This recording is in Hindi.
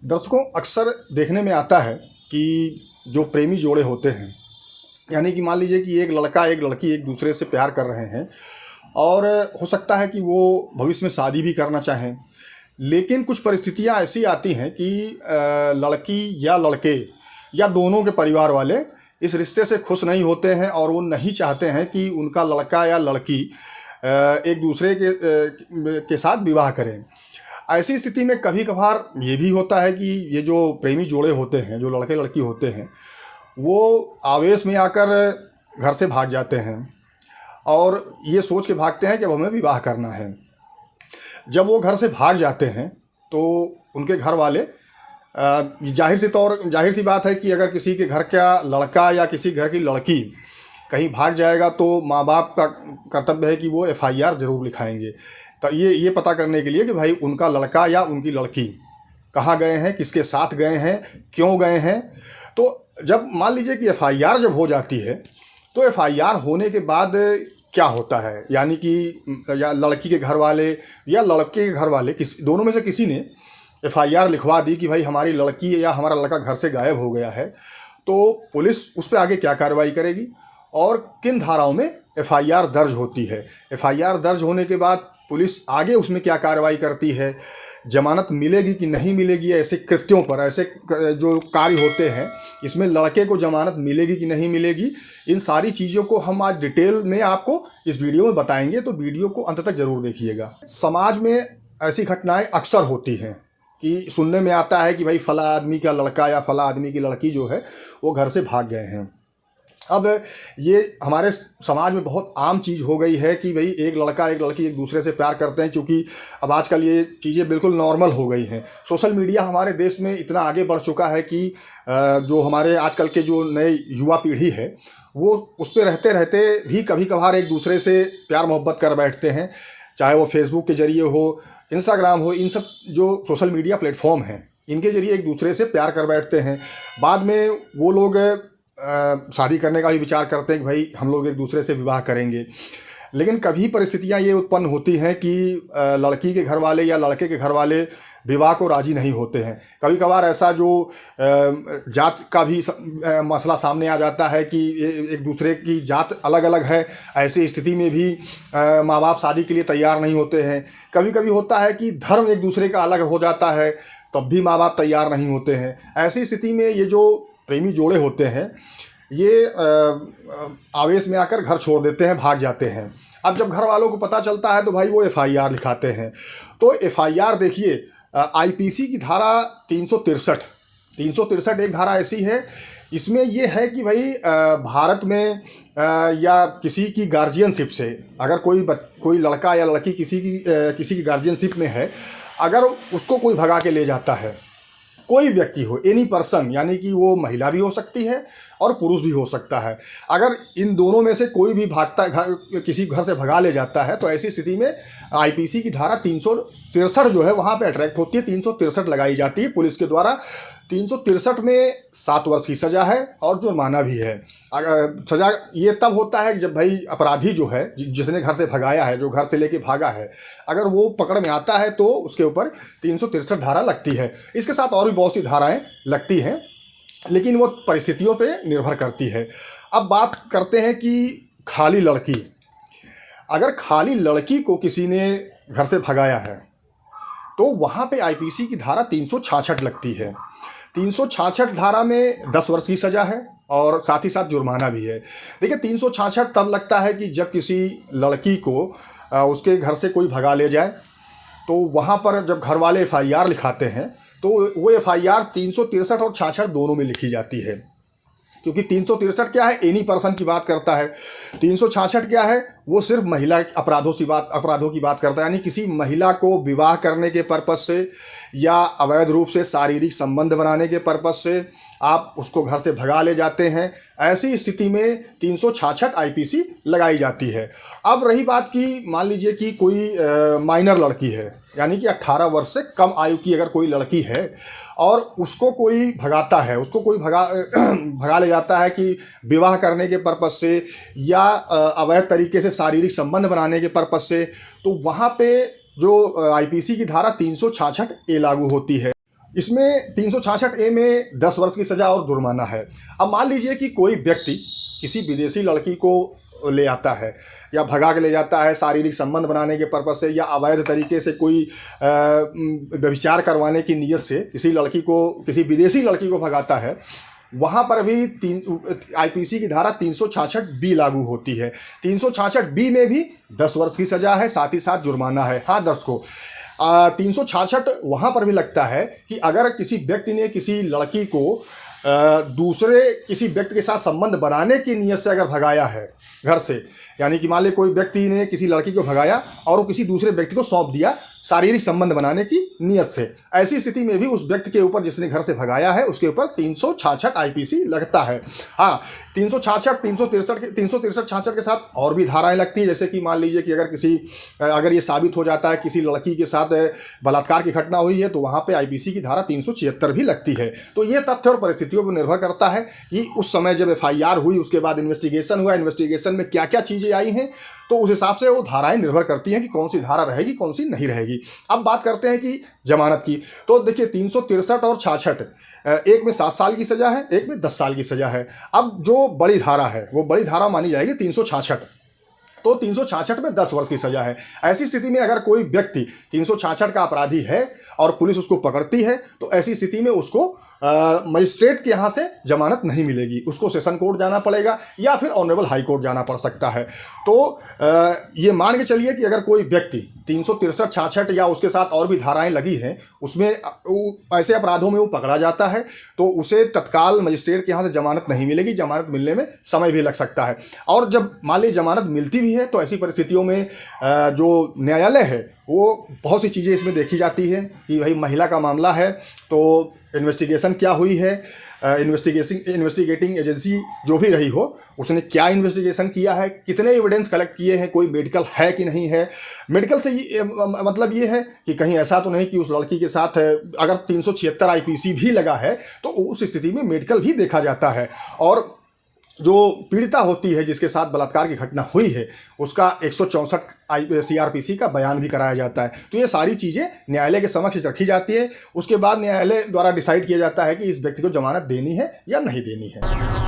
दर्शकों, अक्सर देखने में आता है कि जो प्रेमी जोड़े होते हैं, यानी कि मान लीजिए कि एक लड़का एक लड़की एक दूसरे से प्यार कर रहे हैं और हो सकता है कि वो भविष्य में शादी भी करना चाहें, लेकिन कुछ परिस्थितियां ऐसी आती हैं कि लड़की या लड़के या दोनों के परिवार वाले इस रिश्ते से खुश नहीं होते हैं और वो नहीं चाहते हैं कि उनका लड़का या लड़की एक दूसरे के साथ विवाह करें। ऐसी स्थिति में कभी कभार ये भी होता है कि ये जो प्रेमी जोड़े होते हैं, जो लड़के लड़की होते हैं, वो आवेश में आकर घर से भाग जाते हैं और ये सोच के भागते हैं कि अब हमें विवाह करना है। जब वो घर से भाग जाते हैं तो उनके घर वाले जाहिर सी बात है कि अगर किसी के घर का लड़का या किसी घर की लड़की कहीं भाग जाएगा तो माँ बाप का कर्तव्य है कि वो एफआईआर ज़रूर लिखाएंगे। तो ये पता करने के लिए कि भाई उनका लड़का या उनकी लड़की कहाँ गए हैं, किसके साथ गए हैं, क्यों गए हैं। तो जब मान लीजिए कि एफआईआर जब हो जाती है तो एफआईआर होने के बाद क्या होता है, यानी कि या लड़की के घर वाले या लड़के के घर वाले दोनों में से किसी ने एफआईआर लिखवा दी कि भाई हमारी लड़की या हमारा लड़का घर से गायब हो गया है, तो पुलिस उस पर आगे क्या कार्रवाई करेगी और किन धाराओं में एफआईआर दर्ज होती है। एफआईआर दर्ज होने के बाद पुलिस आगे उसमें क्या कार्रवाई करती है, जमानत मिलेगी कि नहीं मिलेगी, ऐसे कृत्यों पर, ऐसे जो कार्य होते हैं इसमें लड़के को जमानत मिलेगी कि नहीं मिलेगी, इन सारी चीज़ों को हम आज डिटेल में आपको इस वीडियो में बताएंगे, तो वीडियो को अंत तक ज़रूर देखिएगा। समाज में ऐसी घटनाएं अक्सर होती हैं कि सुनने में आता है कि भाई फला आदमी का लड़का या फला आदमी की लड़की जो है वो घर से भाग गए हैं। अब ये हमारे समाज में बहुत आम चीज़ हो गई है कि भाई एक लड़का एक लड़की एक दूसरे से प्यार करते हैं, क्योंकि अब आजकल ये चीज़ें बिल्कुल नॉर्मल हो गई हैं। सोशल मीडिया हमारे देश में इतना आगे बढ़ चुका है कि जो हमारे आजकल के जो नए युवा पीढ़ी है वो उस पर रहते रहते भी कभी कभार एक दूसरे से प्यार मोहब्बत कर बैठते हैं, चाहे वो फेसबुक के ज़रिए हो, इंस्टाग्राम हो, इन सब जो सोशल मीडिया प्लेटफॉर्म हैं इनके ज़रिए एक दूसरे से प्यार कर बैठते हैं। बाद में वो लोग शादी करने का भी विचार करते हैं कि भाई हम लोग एक दूसरे से विवाह करेंगे, लेकिन कभी परिस्थितियां ये उत्पन्न होती हैं कि लड़की के घर वाले या लड़के के घर वाले विवाह को राजी नहीं होते हैं। कभी कभार ऐसा जो जात का भी मसला सामने आ जाता है कि एक दूसरे की जात अलग अलग है, ऐसी स्थिति में भी माँ बाप शादी के लिए तैयार नहीं होते हैं। कभी कभी होता है कि धर्म एक दूसरे का अलग हो जाता है, तब भी माँ बाप तैयार नहीं होते हैं। ऐसी स्थिति में ये जो प्रेमी जोड़े होते हैं ये आवेश में आकर घर छोड़ देते हैं, भाग जाते हैं। अब जब घर वालों को पता चलता है तो भाई वो एफआईआर लिखाते हैं। तो एफआईआर देखिए, आईपीसी की धारा 363 एक धारा ऐसी है, इसमें ये है कि भाई भारत में या किसी की गार्जियनशिप से अगर कोई लड़का या लड़की किसी की गार्जियनशिप में है, अगर उसको कोई भगा के ले जाता है, कोई व्यक्ति हो, एनी पर्सन, यानी कि वो महिला भी हो सकती है और पुरुष भी हो सकता है, अगर इन दोनों में से कोई भी किसी घर से भगा ले जाता है तो ऐसी स्थिति में आईपीसी की धारा 363 जो है वहाँ पे अट्रैक्ट होती है, 363 लगाई जाती है पुलिस के द्वारा। 363 में 7 वर्ष की सज़ा है और जुर्माना भी है। सज़ा ये तब होता है जब भाई अपराधी जो है, जिसने घर से भगाया है, जो घर से लेके भागा है, अगर वो पकड़ में आता है तो उसके ऊपर 363 धारा लगती है। इसके साथ और भी बहुत सी धाराएं लगती हैं, लेकिन वो परिस्थितियों पे निर्भर करती है। अब बात करते हैं कि खाली लड़की, अगर खाली लड़की को किसी ने घर से भगाया है तो वहाँ पे आईपीसी की धारा 366 लगती है। 366 धारा में 10 वर्ष की सज़ा है और साथ ही साथ जुर्माना भी है। देखिए, 366 तब लगता है कि जब किसी लड़की को उसके घर से कोई भगा ले जाए, तो वहाँ पर जब घर वाले एफआईआर लिखाते हैं तो वो एफआईआर 363 और 66 दोनों में लिखी जाती है, क्योंकि 363 क्या है, एनी पर्सन की बात करता है। 366 क्या है, वो सिर्फ महिला अपराधों की बात करता है, यानी किसी महिला को विवाह करने के पर्पज़ से या अवैध रूप से शारीरिक संबंध बनाने के पर्पज़ से आप उसको घर से भगा ले जाते हैं। ऐसी स्थिति में 366 आईपीसी लगाई जाती है। अब रही बात कि मान लीजिए कि कोई माइनर लड़की है, यानी कि 18 वर्ष से कम आयु की अगर कोई लड़की है और उसको कोई भगाता है, उसको कोई भगा ले जाता है कि विवाह करने के पर्पज़ से या अवैध तरीके से शारीरिक संबंध बनाने के पर्पज़ से, तो वहाँ पे जो आईपीसी की धारा 366 ए लागू होती है। इसमें 366A में 10 वर्ष की सज़ा और जुर्माना है। अब मान लीजिए कि कोई व्यक्ति किसी विदेशी लड़की को ले आता है या भगा के ले जाता है शारीरिक संबंध बनाने के पर्पज़ से, या अवैध तरीके से कोई व्यभिचार करवाने की नीयत से किसी विदेशी लड़की को भगाता है, वहाँ पर भी आईपीसी की धारा 366B लागू होती है। 366B में भी 10 वर्ष की सज़ा है, साथ ही साथ जुर्माना है। हाँ दर्शकों, 366 वहाँ पर भी लगता है कि अगर किसी व्यक्ति ने किसी लड़की को दूसरे किसी व्यक्ति के साथ संबंध बनाने की नीयत से अगर भगाया है घर से, यानी कि मान ले कोई व्यक्ति ने किसी लड़की को भगाया और वो किसी दूसरे व्यक्ति को सौंप दिया शारीरिक संबंध बनाने की नीयत से, ऐसी स्थिति में भी उस व्यक्ति के ऊपर जिसने घर से भगाया है उसके ऊपर 366 आईपीसी लगता है। हाँ, 366, 363, 66 के साथ और भी धाराएं लगती है। जैसे कि मान लीजिए कि अगर ये साबित हो जाता है किसी लड़की के साथ बलात्कार की घटना हुई है तो वहाँ पे आईपीसी की धारा 376 भी लगती है। तो ये तथ्य और परिस्थितियों पर निर्भर करता है कि उस समय जब FIR हुई उसके बाद इन्वेस्टिगेशन हुआ, इन्वेस्टिगेशन में क्या क्या चीज़ें आई हैं, तो उस हिसाब से वो धाराएं निर्भर करती हैं कि कौन सी धारा रहेगी कौन सी नहीं रहेगी। अब बात करते हैं कि जमानत की। तो देखिए 363 और 66, एक में 7 साल की सज़ा है, एक में 10 साल की सज़ा है। अब जो बड़ी धारा है वो बड़ी धारा मानी जाएगी 366। तो 366 में 10 वर्ष की सज़ा है। ऐसी स्थिति में अगर कोई व्यक्ति 366 का अपराधी है और पुलिस उसको पकड़ती है तो ऐसी स्थिति में उसको मजिस्ट्रेट के यहाँ से जमानत नहीं मिलेगी, उसको सेशन कोर्ट जाना पड़ेगा या फिर ऑनरेबल हाई कोर्ट जाना पड़ सकता है। तो ये मान के चलिए कि अगर कोई व्यक्ति 363, 66 या उसके साथ और भी धाराएं लगी हैं उसमें ऐसे अपराधों में वो पकड़ा जाता है तो उसे तत्काल मजिस्ट्रेट के यहाँ से जमानत नहीं मिलेगी, जमानत मिलने में समय भी लग सकता है। और जब मान ली जमानत मिलती भी है तो ऐसी परिस्थितियों में जो न्यायालय है वो बहुत सी चीज़ें इसमें देखी जाती है कि भाई महिला का मामला है तो इन्वेस्टिगेशन क्या हुई है, इन्वेस्टिगेटिंग एजेंसी जो भी रही हो उसने क्या इन्वेस्टिगेशन किया है, कितने एविडेंस कलेक्ट किए हैं, कोई मेडिकल है कि नहीं है। मेडिकल से मतलब ये है कि कहीं ऐसा तो नहीं कि उस लड़की के साथ अगर 376 आईपीसी भी लगा है तो उस स्थिति में मेडिकल भी देखा जाता है। और जो पीड़िता होती है जिसके साथ बलात्कार की घटना हुई है उसका 164 CRPC का बयान भी कराया जाता है। तो ये सारी चीज़ें न्यायालय के समक्ष रखी जाती है। उसके बाद न्यायालय द्वारा डिसाइड किया जाता है कि इस व्यक्ति को जमानत देनी है या नहीं देनी है।